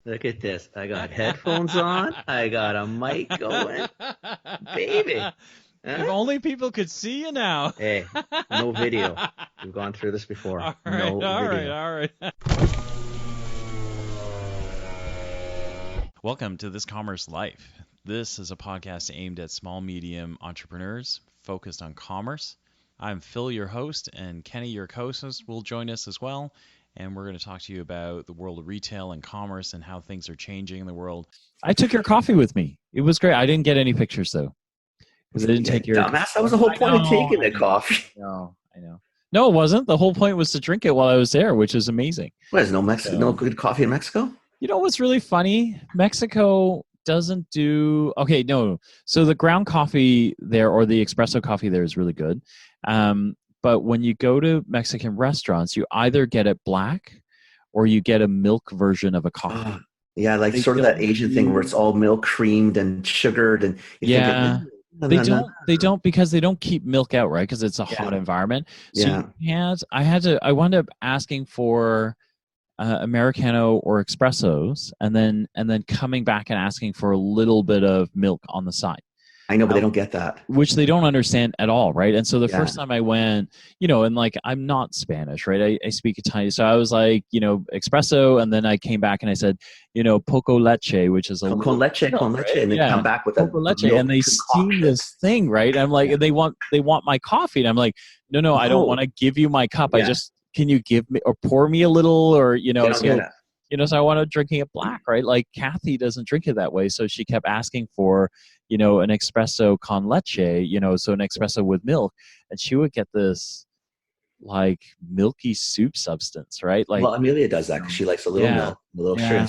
Look at this. I got headphones on. I got a mic going. Baby. If Huh? only people could see you now. Hey, no video. We've gone through this before. All No video. all right. Welcome to This Commerce Life. This is a podcast aimed at small, medium entrepreneurs focused on commerce. I'm Phil, your host, and Kenny, your co-host, will join us as well. And we're going to talk to you about the world of retail and commerce and how things are changing in the world. I took your coffee with me. It was great. I didn't get any pictures, though. Because I didn't take your... Dumbass, that was the whole point of taking the coffee. I know. No, it wasn't. The whole point was to drink it while I was there, which is amazing. What, is no good coffee in Mexico? You know what's really funny? Mexico doesn't do... Okay, no. So the ground coffee there, or the espresso coffee there, is really good. But when you go to Mexican restaurants, you either get it black or you get a milk version of a coffee. Yeah, like sort of that Asian thing where it's all milk creamed and sugared, and they don't because they don't keep milk out, right? Because it's a hot environment. So I wound up asking for Americano or espressos, and then coming back and asking for a little bit of milk on the side. I know, but they don't get that. Which they don't understand at all, right? And so the first time I went, and like I'm not Spanish, right? I speak Italian. So I was like, espresso, and then I came back and I said, poco leche, which is con leche, right? And they come back with poco leche, and they steam this thing, right? I'm like, they want my coffee, and I'm like, no, I don't want to give you my cup. Yeah. Can you give me or pour me a little, or so I wanted drinking it black, right? Like Kathy doesn't drink it that way, so she kept asking for, an espresso con leche, so an espresso with milk, and she would get this like milky soup substance, right? Like, well, Amelia does that because she likes a little milk, a little sugar.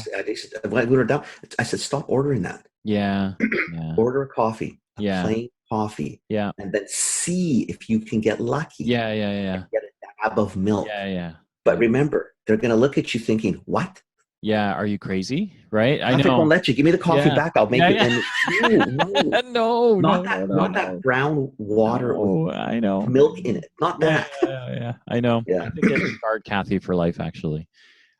When we were down, I said, stop ordering that. Yeah. Order a coffee, plain coffee. Yeah. And then see if you can get lucky. Yeah. And get a dab of milk. Yeah. But remember, they're going to look at you thinking, what? Yeah, are you crazy? Right? I know. Don't let you give me the coffee back. I'll make it. And no, not that brown water. Oh, I know. Milk in it. Not that. Yeah. I know. Yeah. I think it's guard Kathy for life. Actually,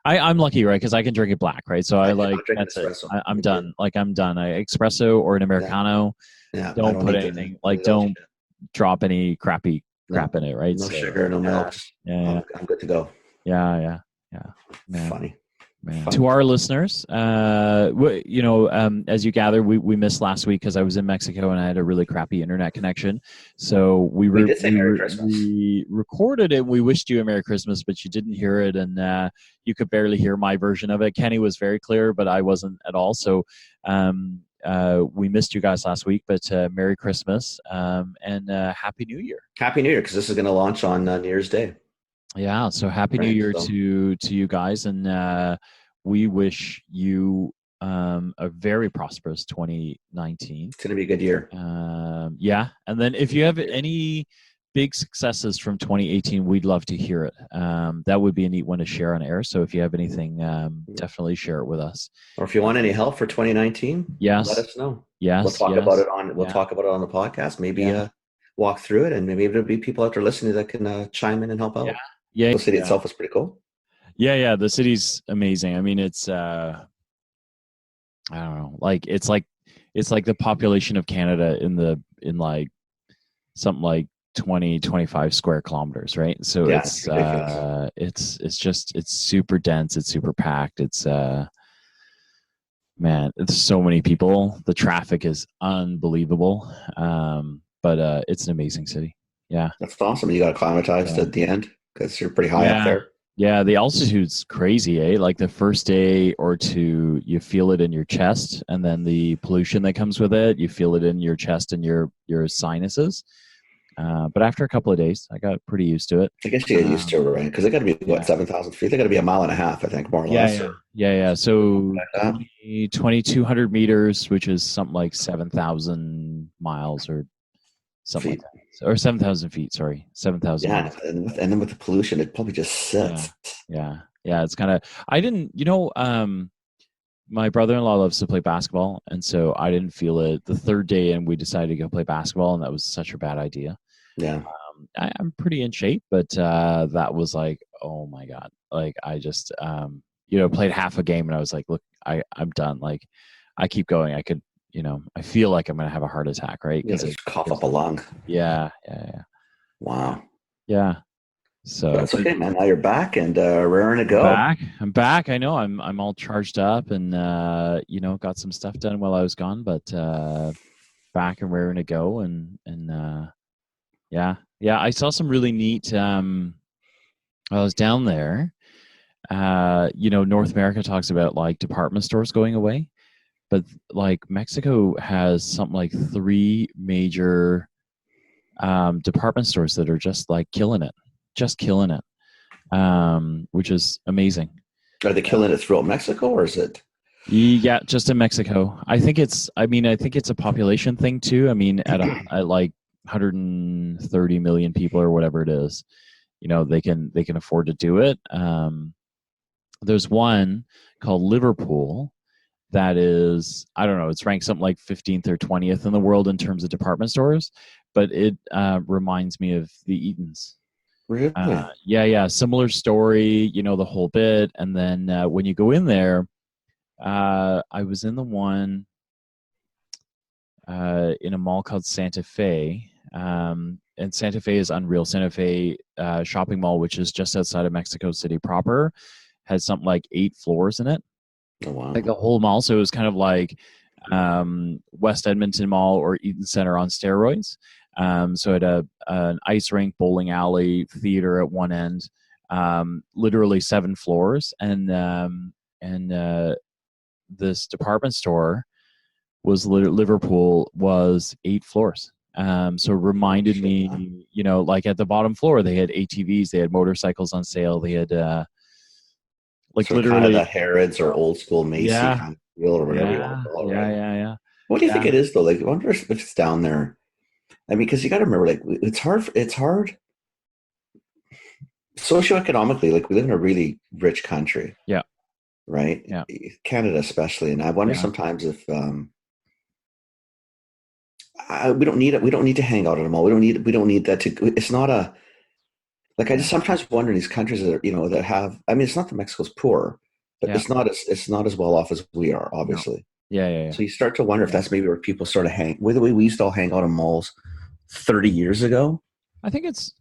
I'm lucky, right? Because I can drink it black, right? So that's it. I'm done. Like I'm done. Espresso or an Americano. Yeah. Don't put anything. Like don't drop any crappy crap in it, right? No sugar, no milk. Yeah. I'm good to go. Yeah. Man. Funny. To our listeners, as you gather, we missed last week because I was in Mexico and I had a really crappy internet connection. So we recorded it. We wished you a Merry Christmas, but you didn't hear it, and you could barely hear my version of it. Kenny was very clear, but I wasn't at all. So we missed you guys last week, but Merry Christmas and Happy New Year. Happy New Year, because this is going to launch on New Year's Day. Yeah, so Happy New Year to you guys, and we wish you a very prosperous 2019. It's going to be a good year. And then if you have any big successes from 2018, we'd love to hear it. That would be a neat one to share on air. So if you have anything, definitely share it with us. Or if you want any help for 2019, let us know. Yes, we'll talk about it on. We'll talk about it on the podcast. Maybe walk through it, and maybe there'll be people out there listening that can chime in and help out. Yeah, the city itself is pretty cool. Yeah, the city's amazing. I mean, it's I don't know, like it's like the population of Canada in like something like 20-25 square kilometers, right? So it's super dense, it's super packed, it's man, it's so many people. The traffic is unbelievable, but it's an amazing city. Yeah, that's awesome. You got acclimatized at the end because you're pretty high up there. Yeah, the altitude's crazy, eh? Like the first day or two, you feel it in your chest, and then the pollution that comes with it, you feel it in your chest and your sinuses. But after a couple of days, I got pretty used to it. I guess you get used to it, right? Because they got to be, 7,000 feet? They got to be a mile and a half, I think, more or less. Yeah. So 2,200 meters, which is something like 7,000 miles or something like that. Or 7,000 feet, sorry. 7,000. Yeah, and then with the pollution, it probably just sits. Yeah. It's kind of, I didn't, my brother-in-law loves to play basketball, and so I didn't feel it. The third day in, we decided to go play basketball, and that was such a bad idea. Yeah. I'm pretty in shape, but that was like, oh my God. Like I just, played half a game, and I was like, look, I'm done. Like, I keep going. I could, I feel like I'm going to have a heart attack, right? Yeah, just cough up a lung. Yeah. Wow. Yeah. So that's okay, man. Now you're back and raring to go. I'm back. I know I'm all charged up and got some stuff done while I was gone, but back and raring to go and yeah. I saw some really neat. I was down there. North America talks about like department stores going away, but like Mexico has something like 3 major department stores that are just like killing it, which is amazing. Are they killing it throughout Mexico, or is it? Yeah, just in Mexico. I think it's a population thing too. I mean, at like 130 million people or whatever it is, they can afford to do it. There's one called Liverpool that is, I don't know, it's ranked something like 15th or 20th in the world in terms of department stores, but it reminds me of the Eatons. Really? Yeah. Similar story, the whole bit. And then when you go in there, I was in the one in a mall called Santa Fe. And Santa Fe is unreal. Santa Fe shopping mall, which is just outside of Mexico City proper, has something like 8 floors in it. Oh, wow. Like the whole mall. So it was kind of like West Edmonton Mall or Eaton Center on steroids. So it had an ice rink, bowling alley, theater at one end, literally 7 floors. And this department store Liverpool was 8 floors. So it reminded me, like at the bottom floor, they had ATVs, they had motorcycles on sale, they had like so literally kind of the Harrods or old school Macy kind of feel or whatever you want to call it. Right? Yeah. What do you think it is though? Like, I wonder if it's down there. I mean, because you got to remember, like, it's hard socioeconomically. Like, we live in a really rich country. Yeah. Right. Yeah. Canada, especially, and I wonder sometimes if we don't need it. We don't need to hang out at a mall. We don't need that to. It's not a. Like, I just sometimes wonder in these countries that are, that have. I mean, it's not that Mexico's poor, but it's not as well off as we are, obviously. No. Yeah. So you start to wonder if that's maybe where people sort of hang. The way we used to all hang out in malls 30 years ago. I think it's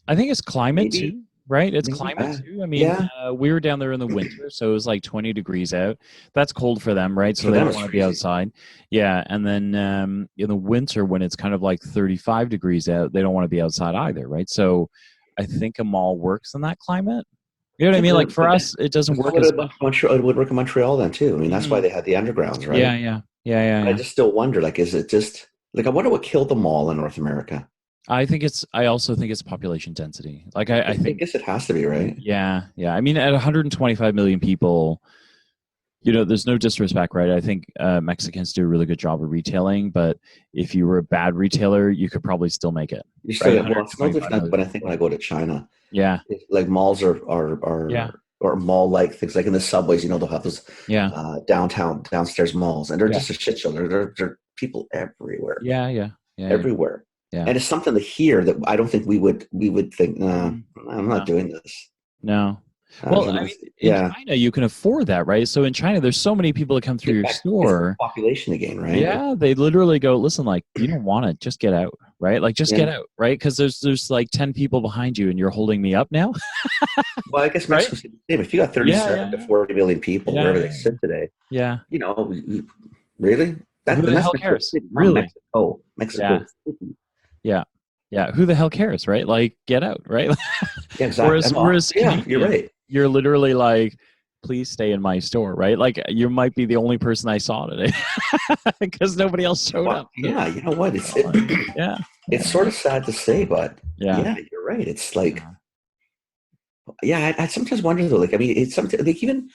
climate too, right? It's climate too. I mean, we were down there in the winter, so it was like 20 degrees out. That's cold for them, right? So they don't want to be outside. Yeah, and then in the winter when it's kind of like 35 degrees out, they don't want to be outside either, right? So I think a mall works in that climate. You know what I mean? Like for us, it doesn't work as much. It would work in Montreal then too. I mean, that's why they had the undergrounds, right? Yeah. I just still wonder, like, is it just like, I wonder what killed the mall in North America. I also think it's population density. Like I guess it has to be, right? Yeah. I mean, at 125 million people, there's no disrespect, right? I think Mexicans do a really good job of retailing, but if you were a bad retailer, you could probably still make it. You still, well, it's no different. But I think when I go to China, like malls are or mall-like things, like in the subways, they'll have those downstairs malls, and they're just a shit show. There are people everywhere. Yeah. Everywhere. Yeah. And it's something to hear that I don't think we would think, I'm not doing this. No. Well, I mean, in China, you can afford that, right? So in China, there's so many people that come through your store. Population again, right? Yeah, they literally go, listen, like, you don't want it, just get out, right? Like, just get out, right? Because there's like 10 people behind you, and you're holding me up now. Well, I guess Mexico's the same. If you got 37 to 40 million people, wherever they sit today, really? Who the hell cares? Really? Mexico. Yeah. Who the hell cares, right? Like, get out, right? Yeah, exactly. Whereas you're right. You're literally like, please stay in my store, right? Like, you might be the only person I saw today because nobody else showed up. Yeah, you know what? It's sort of sad to say, but yeah, you're right. It's like, I sometimes wonder though. Like, I mean, it's something like even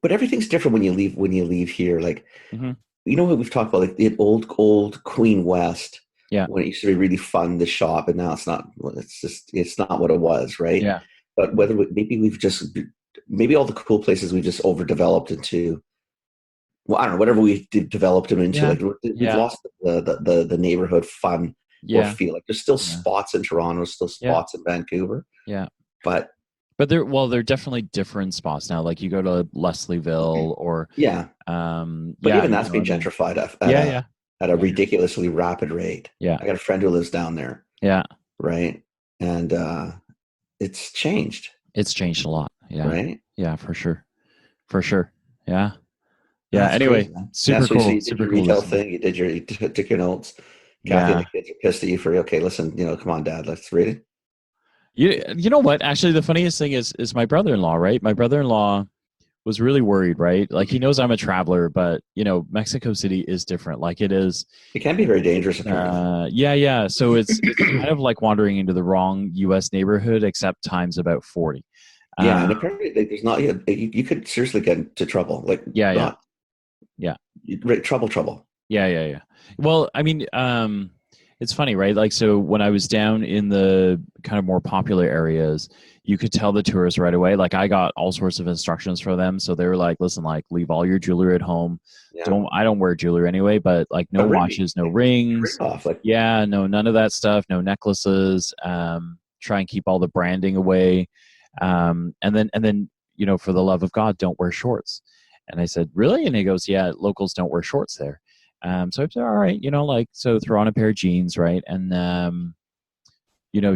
but everything's different when you leave here. Like, what we've talked about, like the old Queen West. Yeah. When it used to be really fun to shop, and now it's not. Well, it's not what it was, right? Yeah. But maybe all the cool places we've just overdeveloped into. Well, I don't know, whatever we developed them into. Like we've lost the neighborhood fun or feel. Like there's still spots in Toronto, still spots in Vancouver. Yeah. But But they're definitely different spots now. Like you go to Leslieville or but even that's being gentrified at a ridiculously rapid rate. Yeah, I got a friend who lives down there. Yeah, right, and it's changed. It's changed a lot. Yeah, right. Yeah, for sure. Yeah. Anyway, crazy, super cool. So you did super your cool retail thing. You took your notes. Kathy and the kids are pissed at you for, okay, listen, come on, Dad, let's read it. You know what? Actually, the funniest thing is my brother-in-law, right? My brother-in-law was really worried, right? Like he knows I'm a traveler, but Mexico City is different. Like it is. It can be very dangerous. Yeah. So it's kind of like wandering into the wrong U.S. neighborhood, except times about 40. Yeah, and apparently there's not. You could seriously get into trouble. Like trouble. Yeah. Well, I mean, it's funny, right? Like, so when I was down in the kind of more popular areas, you could tell the tourists right away. Like, I got all sorts of instructions from them. So they were like, listen, like, leave all your jewelry at home. Yeah. I don't wear jewelry anyway, but like no watches, no rings. None of that stuff. No necklaces. Try and keep all the branding away. And then, for the love of God, don't wear shorts. And I said, really? And he goes, yeah, locals don't wear shorts there. So I said, all right, so throw on a pair of jeans, right? And,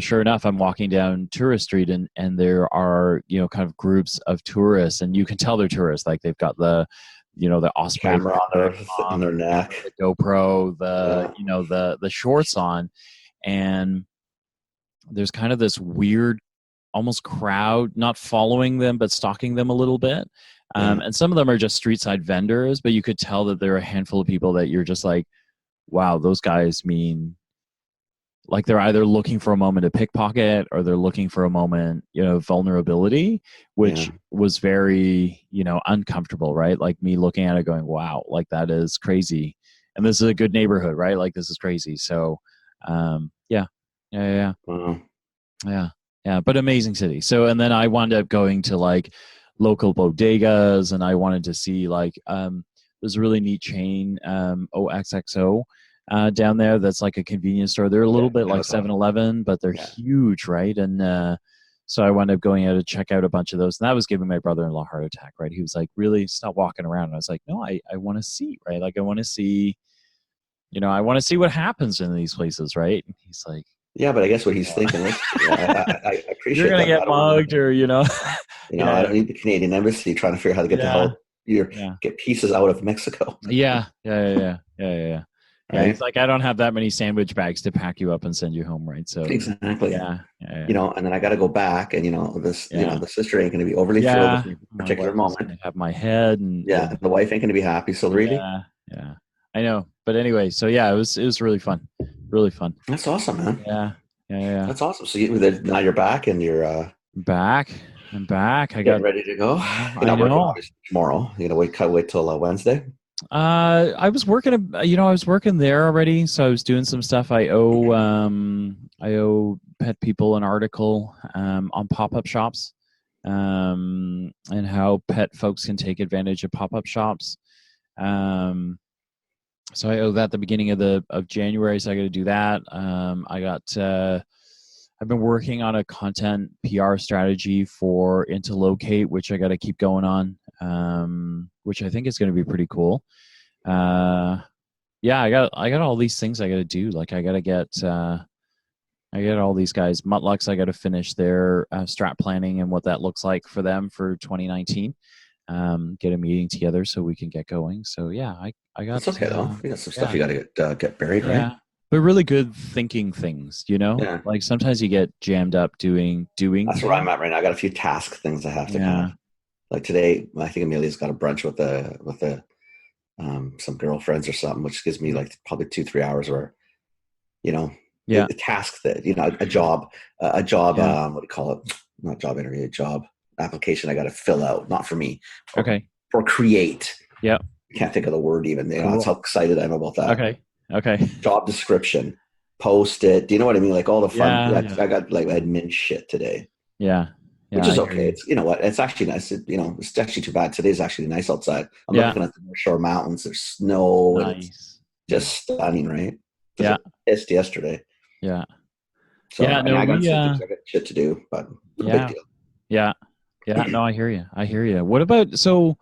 sure enough, I'm walking down Tourist Street and there are, kind of groups of tourists, and you can tell they're tourists. Like they've got the Osprey camera on their neck, the GoPro, the shorts on. And there's kind of this weird, almost crowd, not following them, but stalking them a little bit. And some of them are just street side vendors, but you could tell that there are a handful of people that you're just like, wow, those guys mean, like they're either looking for a moment to pickpocket or they're looking for a moment, vulnerability, which was very, uncomfortable, right? Like me looking at it going, wow, like that is crazy. And this is a good neighborhood, right? Like this is crazy. So, yeah. Wow. Yeah. But amazing city. So, and then I wound up going to like local bodegas, and I wanted to see like there's a really neat chain, OXXO, down there that's like a convenience store. They're a little bit like 7-Eleven, but they're huge, right? And so I wound up going out to check out a bunch of those, and that was giving my brother-in-law a heart attack, right? He was like, really, stop walking around. And I was like, no, I want to see, right? Like I want to see, I want to see what happens in these places, right? And he's like, yeah, but I guess what he's thinking is, I appreciate you're gonna get mugged, or I don't need the Canadian Embassy trying to figure out how to get the hell get pieces out of Mexico. Yeah. Right? It's like I don't have that many sandwich bags to pack you up and send you home, right? So exactly. Yeah. And then I got to go back, and the sister ain't going to be overly thrilled with a particular moment. I have my head, and the wife ain't going to be happy. So really, yeah, I know. But anyway, so it was really fun. Really fun. That's awesome, man. Yeah. That's awesome. So now you're back, and you're back. I'm back. I got ready to go. You're not working tomorrow. Wait till Wednesday. I was working. I was working there already, so I was doing some stuff. I owe pet people an article on pop-up shops, and how pet folks can take advantage of pop-up shops. So I owe that the beginning of January, so I got to do that. I've been working on a content PR strategy for Interlocate, which I got to keep going on, which I think is going to be pretty cool. I got all these things I got to do. Like I got to get all these guys. Mutlux, I got to finish their strat planning and what that looks like for them for 2019. Get a meeting together so we can get going. So I got. It's okay though. You got some stuff you got to get buried, right? Yeah, but really good thinking things. Yeah. Like sometimes you get jammed up doing. That's where I'm at right now. I got a few task things I have to kind of, like today. I think Amelia's got a brunch with some girlfriends or something, which gives me like probably 2-3 hours where, the task that a job. What do you call it? Not job interview, a job application I got to fill out, not for me. Or create. Yeah. Can't think of the word even. That's how excited I am about that. Okay. Job description, post it. Do you know what I mean? Like all the fun. I got like admin shit today. Yeah. Which is okay. It's what? It's actually nice. It's actually too bad. Today's actually nice outside. I'm looking at the North Shore Mountains. There's snow. Nice. And it's just stunning, right? Yeah. Pissed yesterday. Yeah. So I got shit to do, but no big deal. Yeah. Yeah. No, I hear you. I hear you. What about, so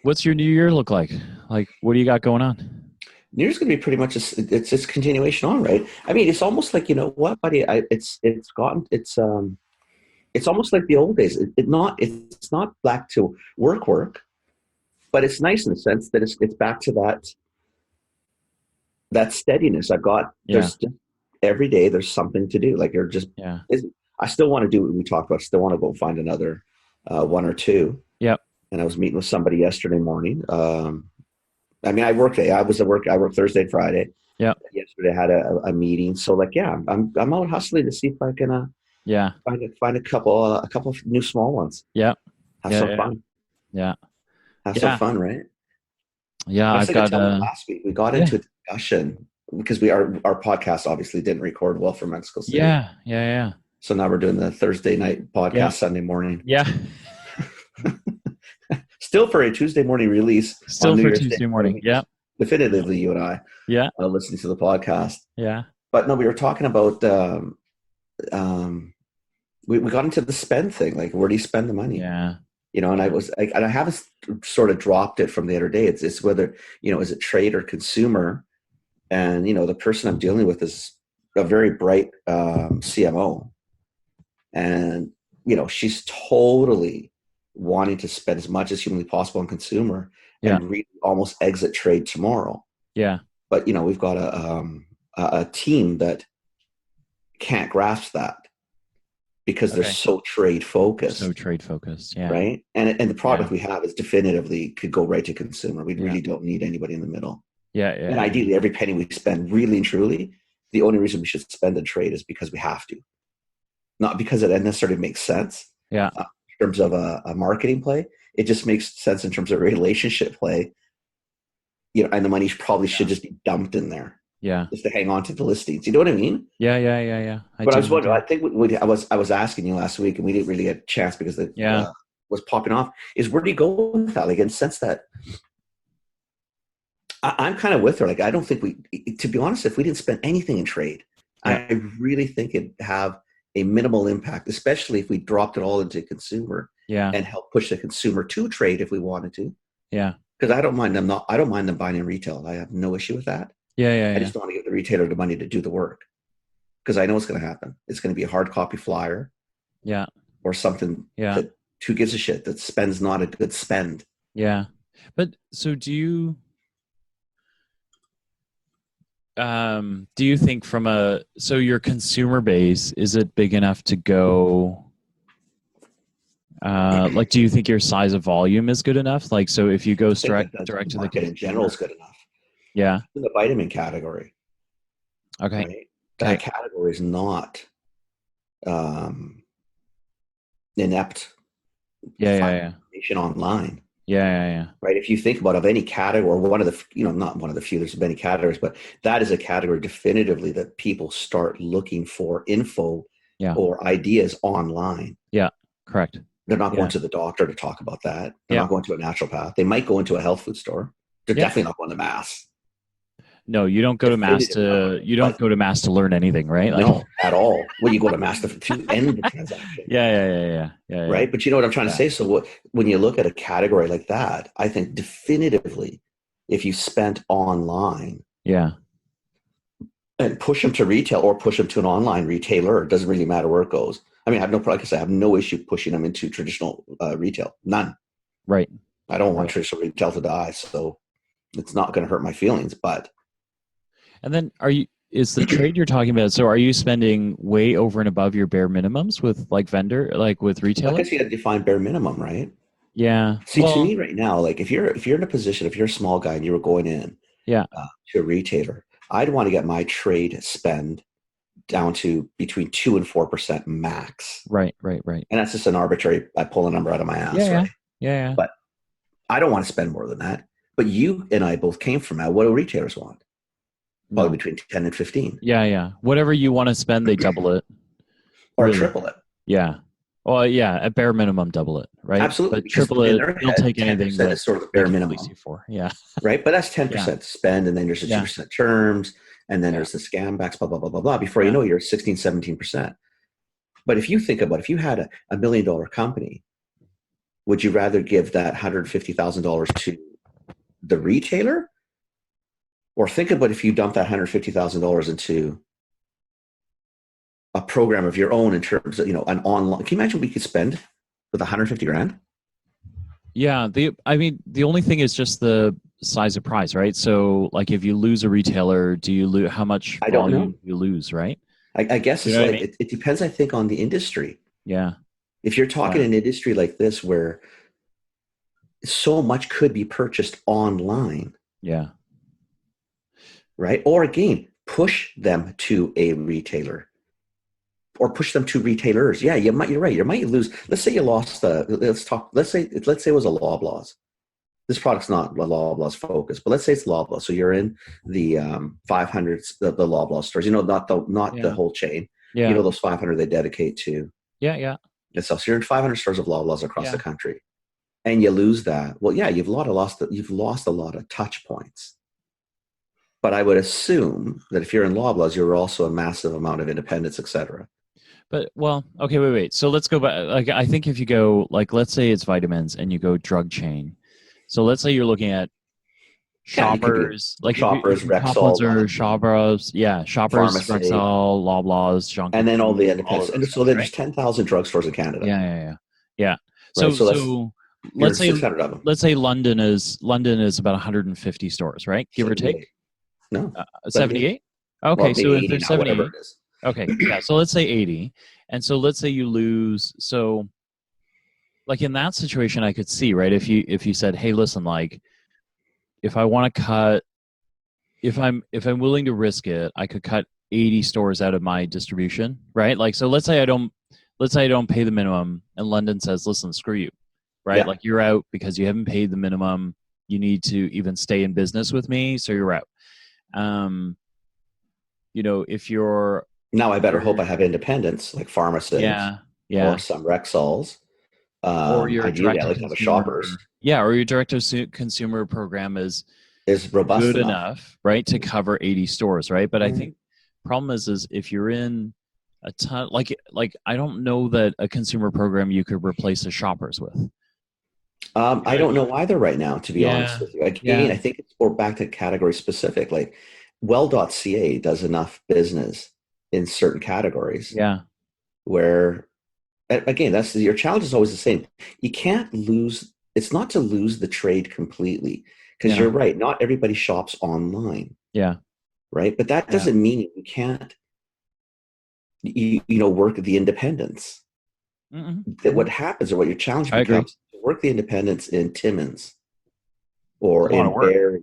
what's your new year look like? Like, what do you got going on? New Year's going to be pretty much it's just continuation on, right? I mean, it's almost like, you know what, buddy, it's almost like the old days. It's not back to work, but it's nice in the sense that it's back to that steadiness. There's just, every day there's something to do. Like you're just, I still want to do what we talked about. I still want to go find another one or two. Yep. And I was meeting with somebody yesterday morning. I mean, I work Thursday and Friday. Yeah. Yesterday I had a meeting. So like, I'm out hustling to see if I can, find a couple of new small ones. Yeah. Have some fun. Yeah. Have some fun, right? Yeah. I've got last week. We got into a discussion because our podcast obviously didn't record well for Mexico City. Yeah. So now we're doing the Thursday night podcast Sunday morning. Yeah. Still for a Tuesday morning release. Still for Tuesday morning. Yeah. Definitively, you and I. Yeah. Listening to the podcast. Yeah. But no, we were talking about we got into the spend thing. Like, where do you spend the money? Yeah. You know, and I haven't sort of dropped it from the other day. It's whether, you know, is it trade or consumer? And, you know, the person I'm dealing with is a very bright CMO. And, you know, she's totally wanting to spend as much as humanly possible on consumer and really almost exit trade tomorrow. Yeah. But, you know, we've got a team that can't grasp that because they're so trade focused. Yeah. Right. And the product we have is definitively could go right to consumer. We really don't need anybody in the middle. Yeah. And ideally, every penny we spend, really and truly, the only reason we should spend in trade is because we have to, not because it necessarily makes sense. Yeah. In terms of a marketing play, it just makes sense in terms of a relationship play. You know, and the money probably should just be dumped in there. Yeah. Just to hang on to the listings. You know what I mean? Yeah. But I was wondering, I think I was asking you last week and we didn't really get a chance because it was popping off, is where do you go with that? Like, in the sense that I'm kind of with her. Like, I don't think to be honest, if we didn't spend anything in trade, I really think it'd have a minimal impact, especially if we dropped it all into consumer and help push the consumer to trade if we wanted to. Yeah. Because I don't mind them buying in retail. I have no issue with that. I just don't want to give the retailer the money to do the work, because I know what's going to happen. It's going to be a hard copy flyer, or something that who gives a shit, that spends not a good spend. Yeah, but so do you think so your consumer base, is it big enough to go? Like, do you think your size of volume is good enough? Like, so if you go direct to the market in general is good enough. Yeah. In the vitamin category. Okay. Right? That category is not inept. Information online. Yeah. Right. If you think about any category, one of the, not one of the few, there's many categories, but that is a category definitively that people start looking for info or ideas online. Yeah. Correct. They're not going to the doctor to talk about that. They're not going to a naturopath. They might go into a health food store. They're definitely not going to Mass. No, you don't go to Mass to learn anything, right? Like, no, at all. When you go to Mass to end the transaction. Yeah. Right. But you know what I'm trying to say? So when you look at a category like that, I think definitively, if you spent online and push them to retail or push them to an online retailer, it doesn't really matter where it goes. I mean, I have no issue pushing them into traditional retail. None. Right. I don't want traditional retail to die. So it's not going to hurt my feelings, but. And then is the trade you're talking about, so are you spending way over and above your bare minimums with with retailers? I guess you got to define bare minimum, right? Yeah. See, to me right now, like if you're in a position, if you're a small guy and you were going in to a retailer, I'd want to get my trade spend down to between 2% and 4% max. Right. And that's just an arbitrary, I pull a number out of my ass, right? Yeah. But I don't want to spend more than that. But you and I both came from that. What do retailers want? Probably between 10 and 15. Yeah. Whatever you want to spend, they double it. Or triple it. Yeah. Well, yeah, at bare minimum, double it, right? Absolutely. But triple it, they'll take anything that is sort of the bare minimum. For. Yeah. Right? But that's 10% spend, and then there's the 2% terms, and then there's the scam backs, blah, blah, blah, blah, blah. Before you know it, you're at 16, 17%. But if you think about, if you had a $1 million company, would you rather give that $150,000 to the retailer? Or think about if you dump that $150,000 into a program of your own in terms of, an online. Can you imagine what we could spend with 150 grand? Yeah. The only thing is just the size of prize, right? So like if you lose a retailer, do you lose, how much volume do you lose, right? I guess it's like, it depends, I think, on the industry. Yeah. If you're talking an industry like this where so much could be purchased online. Yeah. Right. Or again, push them to a retailer or push them to retailers. Yeah, you're right. You might lose. Let's say you lost let's say it was a Loblaws. This product's not a Loblaws focus, but let's say it's Loblaws. So you're in the 500s, the Loblaws stores, not the whole chain. Yeah. Those 500 they dedicate to. Yeah. So you're in 500 stores of Loblaws across the country. And you lose that. Well, yeah, you've lost a lot of touch points. But I would assume that if you're in Loblaws, you're also a massive amount of independents, et cetera. But, okay, wait. So let's go back. Like, I think if you go, like, let's say it's vitamins and you go drug chain. So let's say you're looking at Shoppers, like Shoppers, Rexall, or Shoppers, Shoppers, Rexall, Loblaws, Junkie, and then all the independents. And so there's 10,000 drugstores in Canada. Yeah. Right, so let's say 600 of them. Let's say London is about 150 stores, right? Give or take. No, 78. Okay, well, so if there's 78, it is. Okay, yeah. So let's say 80, and so let's say you lose. So, like in that situation, I could see, right? If you said, hey, listen, like, if I want to cut, if I'm willing to risk it, I could cut 80 stores out of my distribution, right? Like, so let's say I don't pay the minimum, and London says, listen, screw you, right? Yeah. Like, you're out because you haven't paid the minimum. You need to even stay in business with me, so you're out. If you're now, I better hope I have independents like pharmacists, or some Rexalls, or your ideally I like to have a Shoppers, or your direct to consumer program is robust good enough, right, to cover 80 stores, right? But I think problem is if you're in a ton, like I don't know that a consumer program you could replace a Shoppers with. I don't know either right now, to be honest with you. Again, I think it's more back to category specific. Like well.ca does enough business in certain categories. Yeah. Where, again, that's your challenge is always the same. You can't lose. It's not to lose the trade completely, because you're right. Not everybody shops online. Yeah. Right. But that doesn't mean you can't, work the independents. That what happens, or what your challenge becomes, to work the independents in Timmins or in Barrie.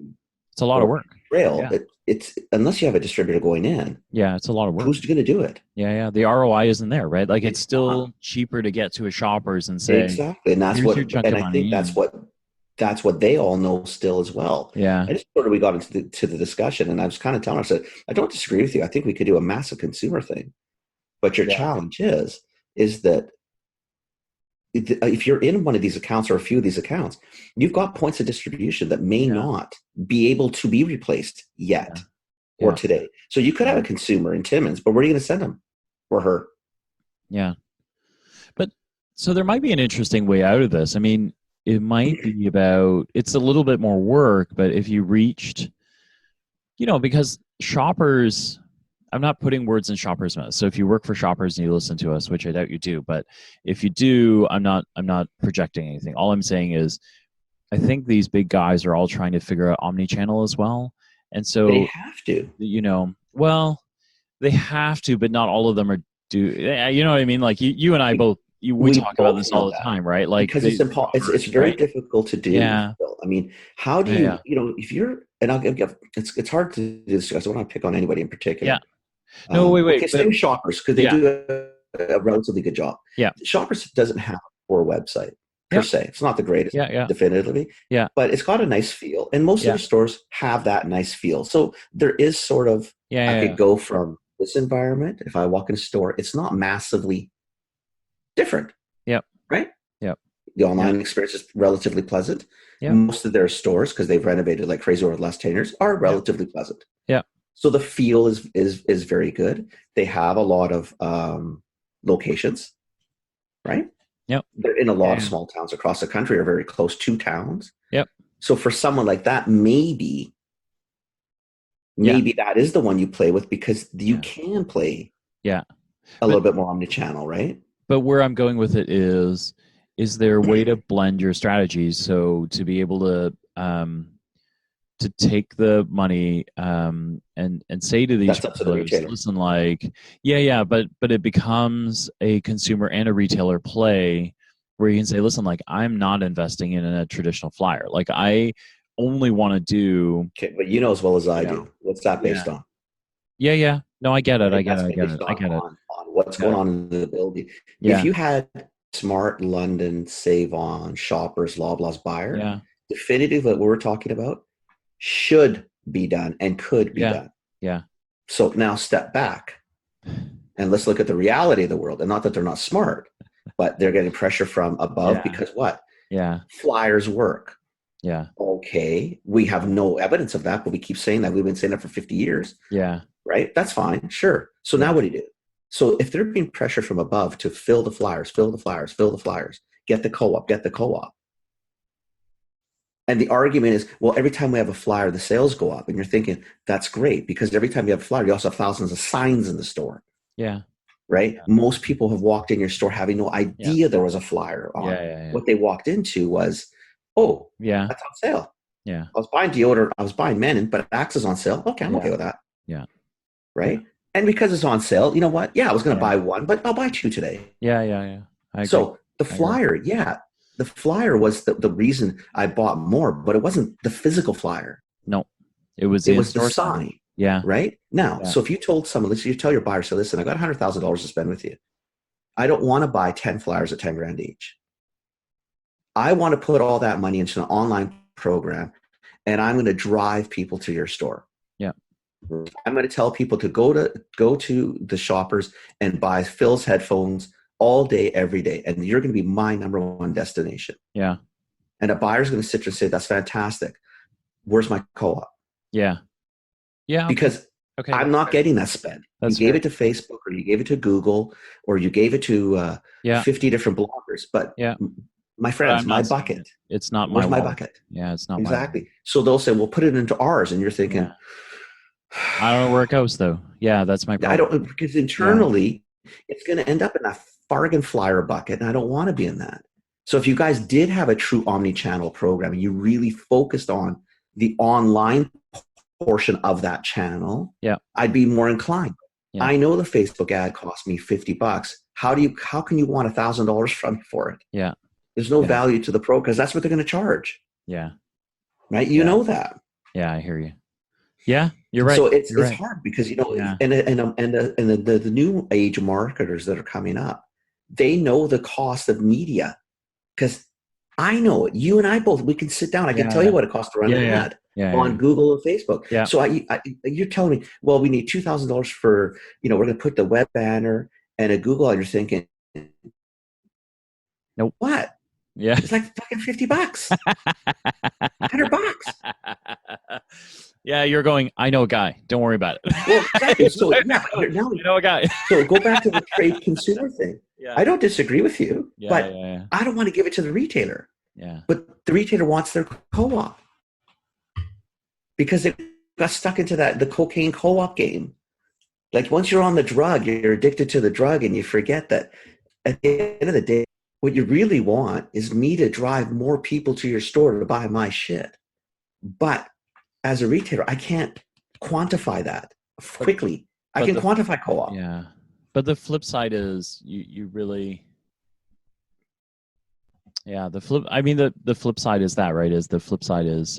It's a lot of work. Trail. Yeah. It's unless you have a distributor going in. Yeah, it's a lot of work. Who's going to do it? Yeah. The ROI isn't there, right? Like it's still cheaper to get to a Shoppers and say exactly, and that's what. And I think that's what they all know still as well. Yeah. I just we got into the discussion, and I was kind of telling her, I said, I don't disagree with you. I think we could do a massive consumer thing, but your challenge is that if you're in one of these accounts or a few of these accounts, you've got points of distribution that may not be able to be replaced yet or today. So you could have a consumer in Timmins, but where are you going to send him or her? Yeah. But so there might be an interesting way out of this. I mean, it might be it's a little bit more work, but if you reached, because Shoppers, I'm not putting words in Shoppers' mouth. So if you work for Shoppers and you listen to us, which I doubt you do, but if you do, I'm not projecting anything. All I'm saying is I think these big guys are all trying to figure out omni-channel as well. And so they have to. They have to, but not all of them are you know what I mean? Like you and I both we talk about this all the time, right? Like because it's very difficult to do. Yeah. I mean, how do you if you're it's hard to do this. I don't want to pick on anybody in particular. Yeah. No, wait. Okay, same Shoppers, because they do a relatively good job. Yeah. Shoppers doesn't have a core website per se. It's not the greatest, definitively. Yeah. But it's got a nice feel, and most of the stores have that nice feel. So there is sort of I could go from this environment. If I walk in a store, it's not massively different. Yep. Right. Yep. The online experience is relatively pleasant. Yep. Most of their stores, because they've renovated like crazy over the last 10 years, are relatively pleasant. Yeah. So the feel is very good. They have a lot of locations, right? Yep. They're in a lot of small towns across the country or very close to towns. Yep. So for someone like that, maybe that is the one you play with because you can play a little bit more omni-channel, right? But where I'm going with it is there a way to blend your strategies so to be able to take the money and say to these retailers, listen, like, but it becomes a consumer and a retailer play where you can say, listen, like, I'm not investing in a traditional flyer. Like, I only want to do. Okay, but you know as well as I do, what's that based on? Yeah. No, I get it. I get it. On what's going on in the building. Yeah. If you had Smart, London, Save On, Shoppers, Loblaws, Buyer, definitive what we're talking about should be done and could be done. Yeah. So now step back and let's look at the reality of the world. And not that they're not smart, but they're getting pressure from above because what? Yeah. Flyers work. Yeah. Okay. We have no evidence of that, but we keep saying that. We've been saying that for 50 years. Yeah. Right? That's fine. Sure. So now what do you do? So if they're being pressured from above to fill the flyers, get the co-op. And the argument is, well, every time we have a flyer, the sales go up. And you're thinking, that's great because every time you have a flyer, you also have thousands of signs in the store. Yeah. Right? Yeah. Most people have walked in your store having no idea there was a flyer on. Yeah. What they walked into was, that's on sale. Yeah. I was buying deodorant. I was buying Menon, but Axe is on sale. Okay, I'm okay with that. Yeah. Right? Yeah. And because it's on sale, you know what? Yeah, I was going to buy one, but I'll buy two today. Yeah. So the flyer, the flyer was the reason I bought more, but it wasn't the physical flyer. No, it was the sign. Yeah. Right? Now, so if you told someone, you tell your buyer, so listen, I got $100,000 to spend with you. I don't want to buy 10 flyers at 10 grand each. I want to put all that money into an online program and I'm going to drive people to your store. Yeah. I'm going to tell people to go to the Shoppers and buy Phil's headphones all day, every day. And you're going to be my number one destination. Yeah. And a buyer's going to sit there and say, that's fantastic. Where's my co-op? Yeah. Yeah. Because I'm not getting that spend. You gave it to Facebook or you gave it to Google or you gave it to 50 different bloggers. But my friends, my bucket. It's not my bucket. Yeah, it's not exactly. So they'll say, well, put it into ours. And you're thinking, I don't know where it goes though. Yeah, that's my problem. I don't, because internally it's going to end up in a bargain flyer bucket. And I don't want to be in that. So if you guys did have a true omni-channel program and you really focused on the online portion of that channel, I'd be more inclined. Yeah. I know the Facebook ad cost me $50. How can you want $1,000 from me for it? Yeah. There's no value to the pro because that's what they're going to charge. Yeah. Right. You know that. Yeah, I hear you. Yeah, you're right. So it's hard because, and the new age marketers that are coming up, they know the cost of media because I know it. You and I both, we can sit down. I can tell you what it costs to run an ad on Google or Facebook. Yeah. So you're telling me, well, we need $2,000 for, we're going to put the web banner and a Google ad. You're thinking, nope. What? Yeah. It's like fucking $50. $100. Yeah, you're going, I know a guy. Don't worry about it. Well, exactly. So now I know a guy. So go back to the trade consumer thing. Yeah. I don't disagree with you, but I don't want to give it to the retailer. Yeah. But the retailer wants their co-op because they got stuck into the cocaine co-op game. Like once you're on the drug, you're addicted to the drug and you forget that at the end of the day, what you really want is me to drive more people to your store to buy my shit. But as a retailer, I can't quantify that quickly. I can quantify co-op. Yeah. But the flip side is you really, the flip side is that, right?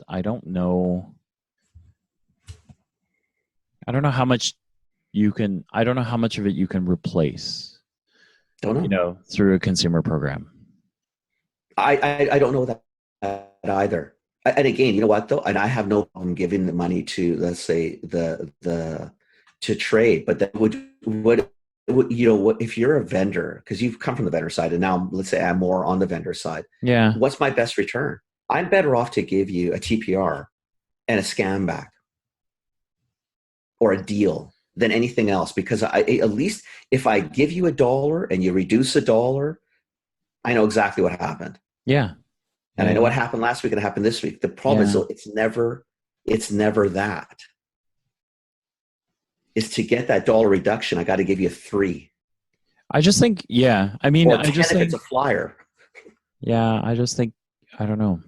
I don't know how much of it you can replace. Don't know. Through a consumer program. I don't know that either. And again, you know what though? And I have no problem giving the money to, let's say, to trade, but that would if you're a vendor, because you've come from the vendor side, and now let's say I'm more on the vendor side. Yeah. What's my best return? I'm better off to give you a TPR and a scam back or a deal. than anything else, because at least if I give you $1 and you reduce $1, I know exactly what happened. Yeah. And I know what happened last week and it happened this week. The problem is it's never that. Is to get that $1 reduction, I got to give you 3. I just think, I mean, or I just think it's a flyer. Yeah, I just think, I don't know.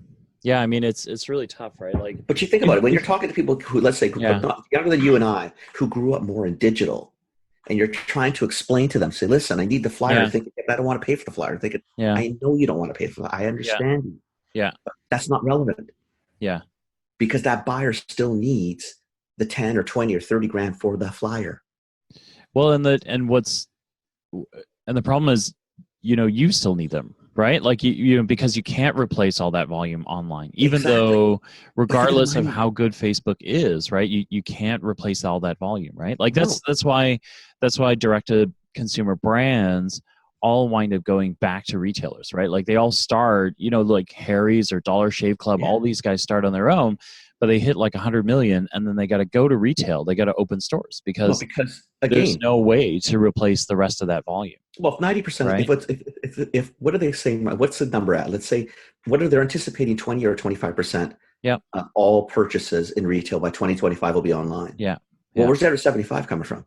Yeah, I mean, it's really tough, right? Like, but you think about it, when you're talking to people who, let's say, younger than you and I, who grew up more in digital, and you're trying to explain to them, say, listen, I need the flyer. Yeah. Thinking, I don't want to pay for the flyer. Thinking, I know you don't want to pay for the flyer. I understand you. Yeah. But that's not relevant. Yeah. Because that buyer still needs the 10 or 20 or 30 grand for the flyer. Well, and the problem is, you still need them, right? Like you because you can't replace all that volume online, even though regardless of how good Facebook is, right? You can't replace all that volume, right? Like that's why direct to consumer brands all wind up going back to retailers, right? Like they all start, like Harry's or Dollar Shave Club, all these guys start on their own, but they hit like 100 million and then they got to go to retail. They got to open stores because again, there's no way to replace the rest of that volume. Well, 90%, right? If what are they saying? What's the number at? Let's say, they're anticipating 20 or 25%. Yeah. All purchases in retail by 2025 will be online. Yeah. Well, where's that other 75 coming from?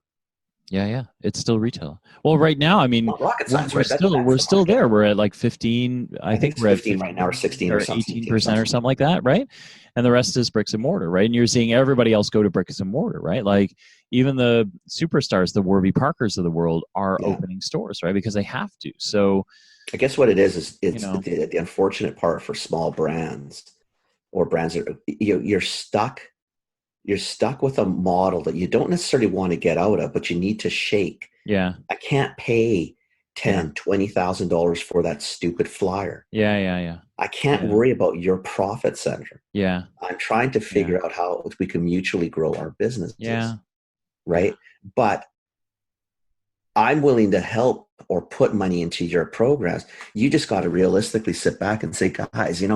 Yeah. It's still retail. Well, right now, I mean, we're still there. We're at like 15. I think we're 15 right now, or 16 or 18% or something like that, right? And the rest is bricks and mortar, right? And you're seeing everybody else go to bricks and mortar, right? Like even the superstars, the Warby Parkers of the world are opening stores, right? Because they have to. So I guess what it is it's the unfortunate part for small brands or brands that you're stuck with a model that you don't necessarily want to get out of, but you need to shake. Yeah. I can't pay $20,000 for that stupid flyer. Yeah. I can't worry about your profit center. Yeah. I'm trying to figure out how we can mutually grow our businesses. Yeah. Right. But I'm willing to help or put money into your programs. You just got to realistically sit back and say, guys, you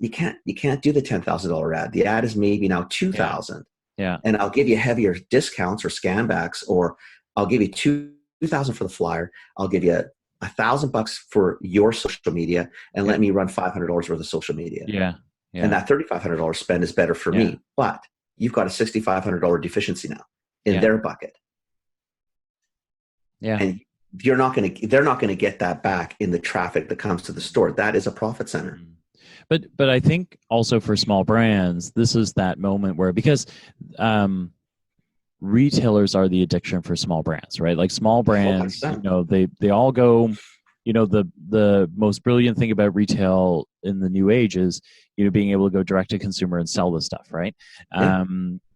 can't do the $10,000 ad. The ad is maybe now $2,000. Yeah. And I'll give you heavier discounts or scan backs, or I'll give you $2,000 for the flyer. I'll give you $1,000 for your social media, and let me run $500 worth of social media. Yeah. And that $3,500 spend is better for me. But you've got a $6,500 deficiency now in their bucket. Yeah. And they're not going to get that back in the traffic that comes to the store. That is a profit center. But I think also for small brands, this is that moment where, because retailers are the addiction for small brands, right? Like small brands, they all go, the most brilliant thing about retail in the new age is, being able to go direct to consumer and sell the stuff, right? Yeah.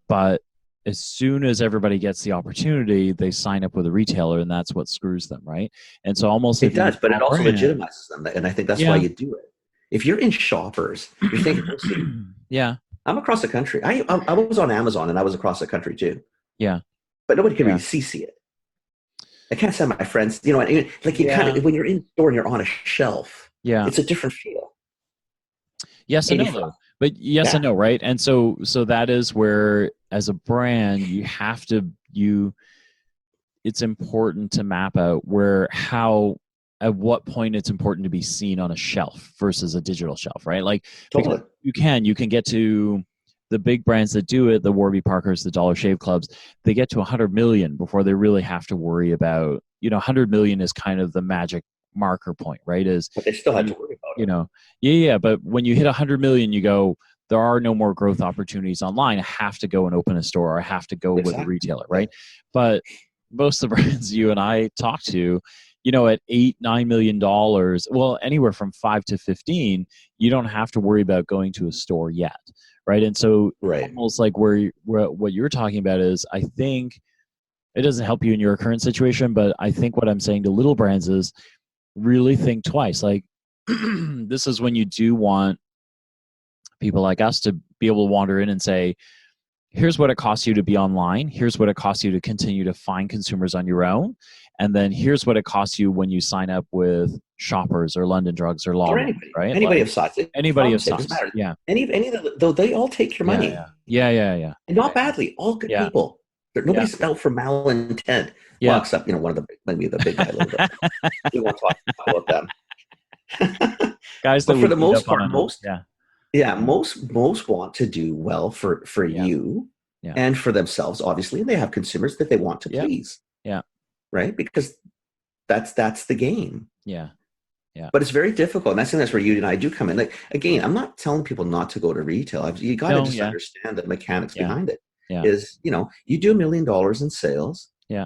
But as soon as everybody gets the opportunity, they sign up with a retailer, and that's what screws them, right? And so almost it does, but it also legitimizes them, and I think that's why you do it. If you're in Shoppers, you're thinking, yeah, I'm across the country. I was on Amazon, and I was across the country too. Yeah, but nobody can really see it. I can't send my friends, like you kind of, when you're in store and you're on a shelf, it's a different feel. Yes and no, but yes and no, right? And so that is where, as a brand, you have to it's important to map out at what point it's important to be seen on a shelf versus a digital shelf, right? Like totally. you can get to the big brands that do it, the Warby Parkers, the Dollar Shave Clubs, they get to 100 million before they really have to worry about, 100 million is kind of the magic marker point, right? But they still have to worry about it. Yeah. But when you hit 100 million, you go, there are no more growth opportunities online. I have to go and open a store, or I have to go with a retailer, right? But most of the brands you and I talk to, at $8-9 million, well, anywhere from 5 to 15, you don't have to worry about going to a store yet, right? And so, almost like what you're talking about is, I think it doesn't help you in your current situation, but I think what I'm saying to little brands is really think twice. Like, this is when you do want people like us to be able to wander in and say, here's what it costs you to be online. Here's what it costs you to continue to find consumers on your own. And then here's what it costs you when you sign up with Shoppers or London Drugs or Lawman, right? Anybody of size. Anybody of size. Any of them, though, they all take your money. Yeah. And not badly. All good people. Nobody's out for malintent. Yeah. Well, except, one of the, maybe the big guy a little bit. We won't talk about them. Guys, but for the most part, most want to do well for you and for themselves, obviously. And they have consumers that they want to please. Yeah. Right? Because that's the game. Yeah. Yeah. But it's very difficult. And that's where you and I do come in. Like, again, I'm not telling people not to go to retail. You got to just understand the mechanics behind it. Yeah. Is, you do $1 million in sales. Yeah.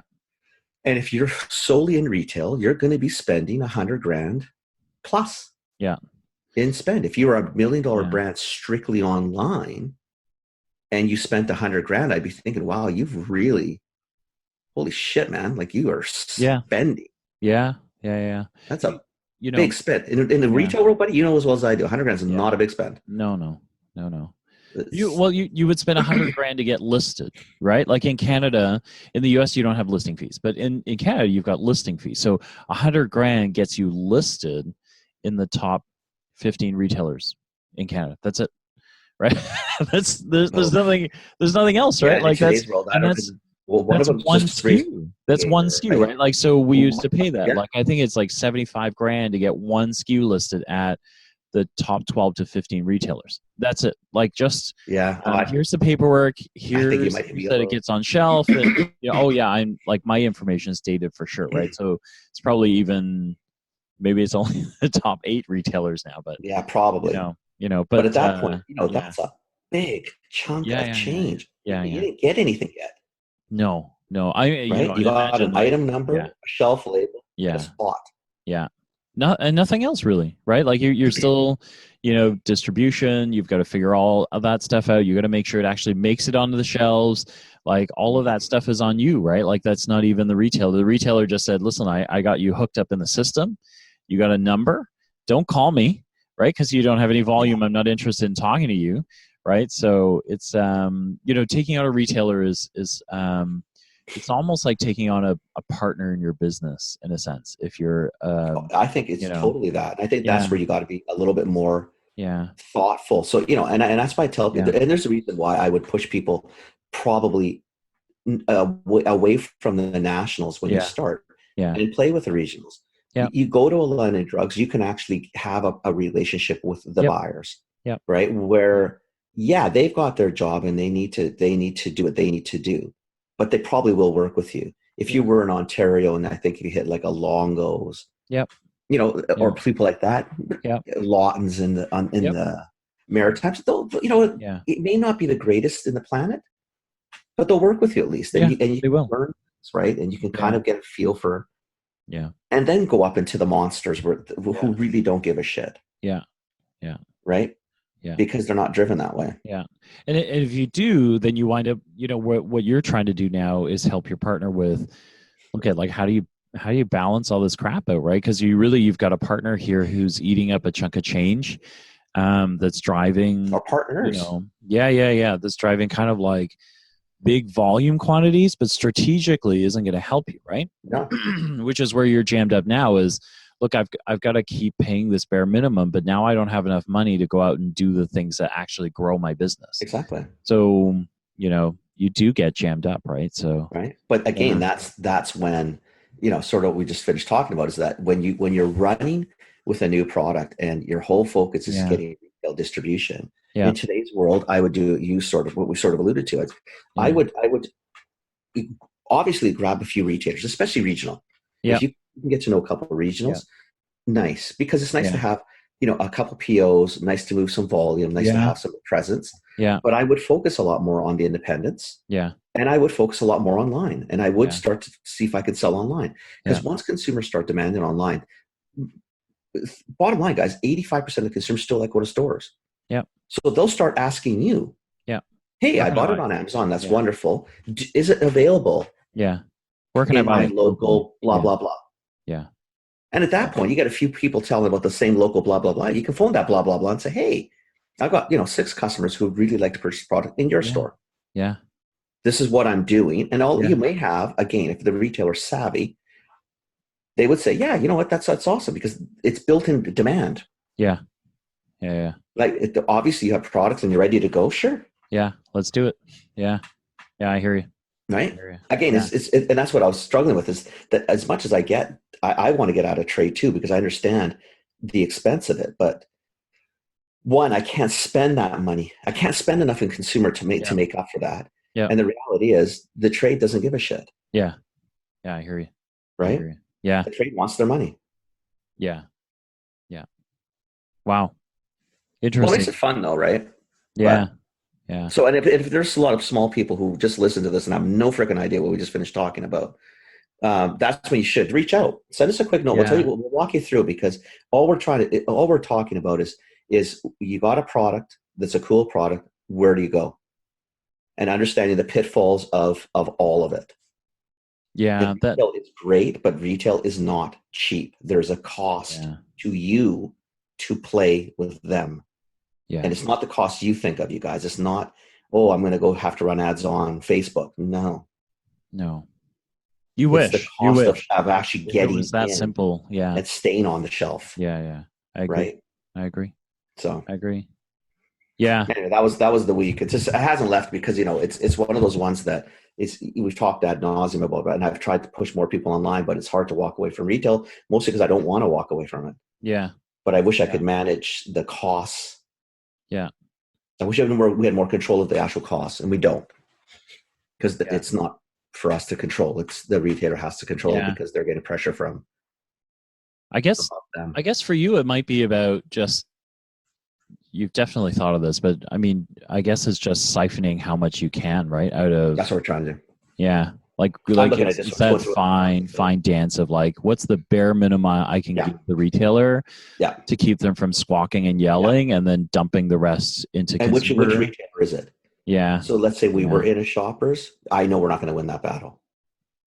And if you're solely in retail, you're going to be spending $100,000 plus. Yeah. In spend. If you were a $1 million brand strictly online and you spent $100,000, I'd be thinking, wow, you've really, holy shit, man. Like, you are spending. Yeah. Yeah. That's a big spend. In the retail world, buddy, as well as I do, $100,000 is not a big spend. No. You would spend $100,000 to get listed, right? Like in Canada, in the US, you don't have listing fees, but in Canada, you've got listing fees. So $100,000 gets you listed in the top 15 retailers in Canada. That's it, right? there's nothing else, right? Like that's one SKU. That's one SKU, right? Like, so we used to pay that. Yeah. Like, I think it's like $75,000 to get one SKU listed at the top 12 to 15 retailers. That's it. Like, just here's the paperwork. Here's that it gets on shelf. And, I'm like, my information is dated for sure, right? So it's probably even, maybe it's only the top 8 retailers now, but probably. But at that point, that's a big chunk of change. Yeah, you didn't get anything yet. No. You got an item number, a shelf label, a spot. Yeah. And nothing else really, right? Like you're still, distribution, you've got to figure all of that stuff out. You got to make sure it actually makes it onto the shelves. Like, all of that stuff is on you, right? Like, that's not even the retailer. The retailer just said, listen, I got you hooked up in the system. You got a number. Don't call me, right? Because you don't have any volume. I'm not interested in talking to you, right? So it's, taking out a retailer is it's almost like taking on a partner in your business, in a sense. If you're, I think it's totally that. I think that's where you got to be a little bit more thoughtful. So, and that's why I tell people, and there's a reason why I would push people probably away from the nationals when you start and play with the regionals. You go to a line of drugs, you can actually have a relationship with the buyers, right? Where, they've got their job and they need to do what they need to do. But they probably will work with you. If you were in Ontario, and I think you hit like a Longo's, or people like that, Lawtons in the Maritimes, it may not be the greatest in the planet, but they'll work with you at least. And you will learn, right? And you can kind of get a feel for, and then go up into the monsters who really don't give a shit. Right? Yeah. Because they're not driven that way. Yeah. And if you do, then you wind up, what you're trying to do now is help your partner with, okay, like, how do you balance all this crap out, right? Because you've got a partner here who's eating up a chunk of change, that's driving our partners. That's driving kind of like big volume quantities, but strategically isn't going to help you, right? No. Which is where you're jammed up now is, look, I've got to keep paying this bare minimum, but now I don't have enough money to go out and do the things that actually grow my business. Exactly. So, you do get jammed up, right? So, right. But again, that's when, sort of we just finished talking about, is that when you're running with a new product and your whole focus is getting retail distribution. In today's world, I would do what we sort of alluded to. I would obviously grab a few retailers, especially regional. Yeah. If you can get to know a couple of regionals, nice, because it's nice to have, a couple POs, nice to move some volume, nice to have some presence. Yeah. But I would focus a lot more on the independents. Yeah. And I would focus a lot more online, and I would start to see if I could sell online, because once consumers start demanding online, bottom line, guys, 85% of the consumers still like going to stores. Yeah. So they'll start asking you, hey, I bought it on Amazon. That's wonderful. Is it available? Yeah. Where can I buy my local blah, blah, blah? Yeah. And at that point, you get a few people telling about the same local blah, blah, blah. You can phone that blah, blah, blah and say, hey, I've got, 6 customers who would really like to purchase product in your store. Yeah. This is what I'm doing. And you may have, again, if the retailer's savvy, they would say, yeah, you know what? That's awesome, because it's built in demand. Yeah. Yeah. Like, obviously you have products and you're ready to go. Sure. Yeah. Let's do it. Yeah. Yeah. I hear you. Right. Again, and that's what I was struggling with, is that as much as I want to get out of trade too, because I understand the expense of it. But one, I can't spend that money. I can't spend enough in consumer to make up for that. Yeah. And the reality is the trade doesn't give a shit. Yeah. Yeah. I hear you. Right. Yeah. The trade wants their money. Yeah. Yeah. Wow. Interesting. Well, it makes it fun though, right? Yeah. Yeah. So, and if there's a lot of small people who just listen to this and have no freaking idea what we just finished talking about, that's when you should reach out. Send us a quick note. We'll tell you. We'll walk you through, because all we're talking about is you got a product that's a cool product. Where do you go? And understanding the pitfalls of all of it. Yeah, retail is great, but retail is not cheap. There's a cost to you to play with them. Yeah. And it's not the cost you think of, you guys. It's not, oh, I'm going to go have to run ads on Facebook. No. You wish. The cost of actually getting it was that simple. Yeah. And staying on the shelf. Yeah. Yeah. I agree. Right. I agree. So I agree. Yeah. Anyway, that was the week. It hasn't left, because it's one of those ones that we've talked ad nauseum about it, and I've tried to push more people online, but it's hard to walk away from retail, mostly because I don't want to walk away from it. Yeah. But I wish I could manage the costs. Yeah. I wish we had more control of the actual costs, and we don't, because it's not for us to control. It's the retailer has to control it, because they're getting pressure from. I guess for you it might be about just, you've definitely thought of this, but I mean, I guess it's just siphoning how much you can, right? Out of, that's what we're trying to do. Yeah. Like it's that fine dance of like, what's the bare minimum I can give the retailer to keep them from squawking and yelling, and then dumping the rest into consumer. Which retailer is it? Yeah. So let's say we were in a Shoppers. I know we're not going to win that battle.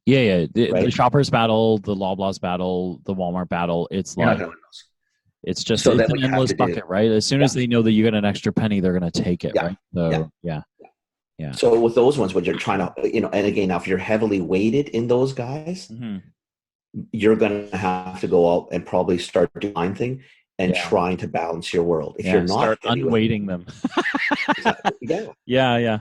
Yeah. The Shoppers battle, the Loblaws battle, the Walmart battle. It's you're like, not going to win those. It's just it's an endless bucket, right? As soon as they know that you get an extra penny, they're going to take it, right? So, yeah. So with those ones, when you're trying to, and again, now if you're heavily weighted in those guys, you're going to have to go out and probably start doing thing and trying to balance your world. If you're not, start unweighting them. Yeah.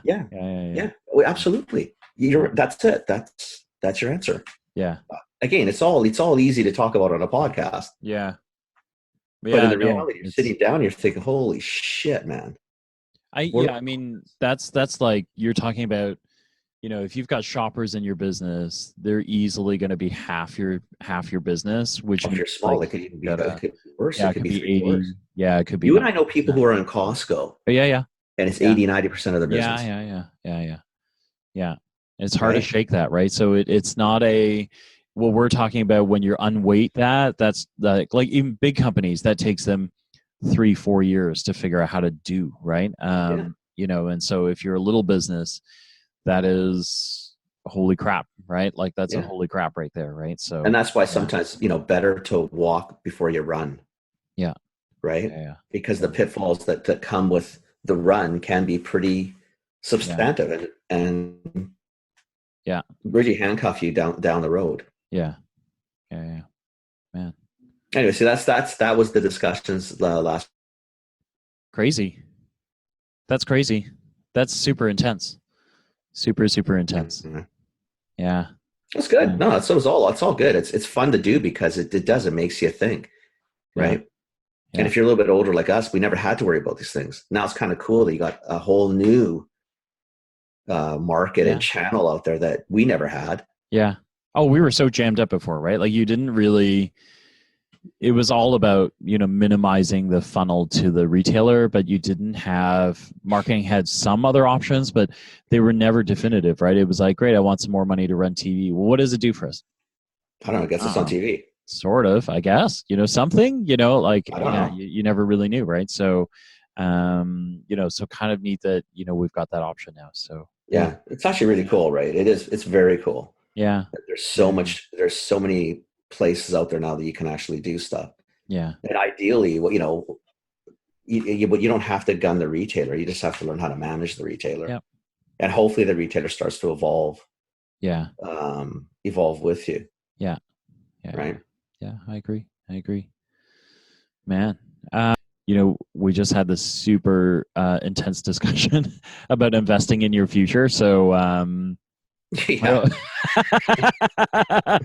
Well, absolutely. That's it. That's your answer. Yeah. Again, it's all easy to talk about on a podcast. Yeah. But in the reality, you're sitting down, you're thinking, "Holy shit, man!" I mean, that's like you're talking about. If you've got Shoppers in your business, they're easily going to be half your business. Which if you're small, it could even be worse. Yeah, it could be 80. Worse. Yeah, it could be. You and I know people who are in Costco. Yeah. And it's 80-90% of their business. Yeah. It's hard to shake that, right? So it's not what we're talking about when you're unweight that's like even big companies, that takes them 3-4 years to figure out how to do, right? And so if you're a little business, that is holy crap, right? Like that's a holy crap right there, right? So, and that's why sometimes, better to walk before you run. Yeah. Right. Yeah. Because the pitfalls that come with the run can be pretty substantive and really handcuff you down the road. Yeah. Man. Anyway, so that was the discussions last. Crazy. That's crazy. That's super intense. Super intense. Mm-hmm. Yeah. That's good. No, it's all good. It's fun to do because it makes you think, right? Yeah. And if you're a little bit older like us, we never had to worry about these things. Now it's kind of cool that you got a whole new market and channel out there that we never had. Yeah. Oh, we were so jammed up before, right? Like you didn't really. It was all about, minimizing the funnel to the retailer, but you didn't have, marketing had some other options, but they were never definitive, right? It was like, great, I want some more money to run TV. Well, what does it do for us? I don't know. I guess it's on TV. Sort of, I guess, something, like, you never really knew. Right. So, so kind of neat that, we've got that option now. So, yeah, it's actually really cool, right? It is. It's very cool. Yeah. There's so many places out there now that you can actually do stuff. Yeah. And ideally, you don't have to gun the retailer. You just have to learn how to manage the retailer. Yeah. And hopefully the retailer starts to evolve. Yeah. Evolve with you. Yeah. Right. Yeah. I agree. Man. We just had this super intense discussion about investing in your future. So, Yeah. Now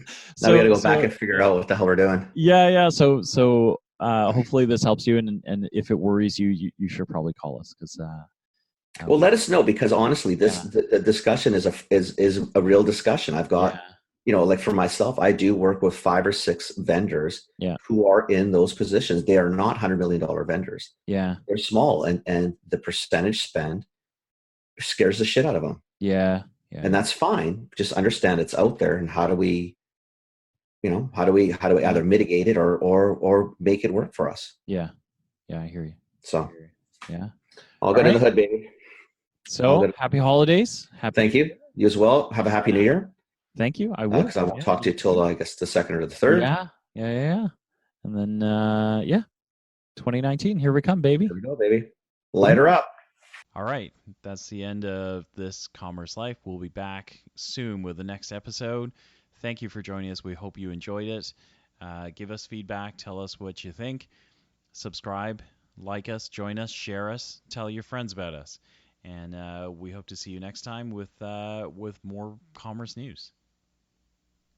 we got to go back and figure out what the hell we're doing. Yeah. So hopefully this helps you, and if it worries you, you should probably call us because. Well, let us know, because honestly, the discussion is a real discussion. I've got, like for myself, I do work with 5 or 6 vendors who are in those positions. They are not $100 million vendors. Yeah, they're small, and the percentage spend scares the shit out of them. Yeah. And that's fine. Just understand it's out there, and how do we either mitigate it or make it work for us? Yeah, I hear you. So, yeah, all good in the hood, baby. So happy holidays. Thank you. You as well. Have a happy New Year. Thank you. I will. Because I won't talk to you till I guess the 2nd or the 3rd. Yeah. And then 2019. Here we come, baby. Here we go, baby. Light her up. All right, that's the end of this Commerce Life. We'll be back soon with the next episode. Thank you for joining us. We hope you enjoyed it. Give us feedback. Tell us what you think. Subscribe, like us, join us, share us, tell your friends about us. And we hope to see you next time with more commerce news.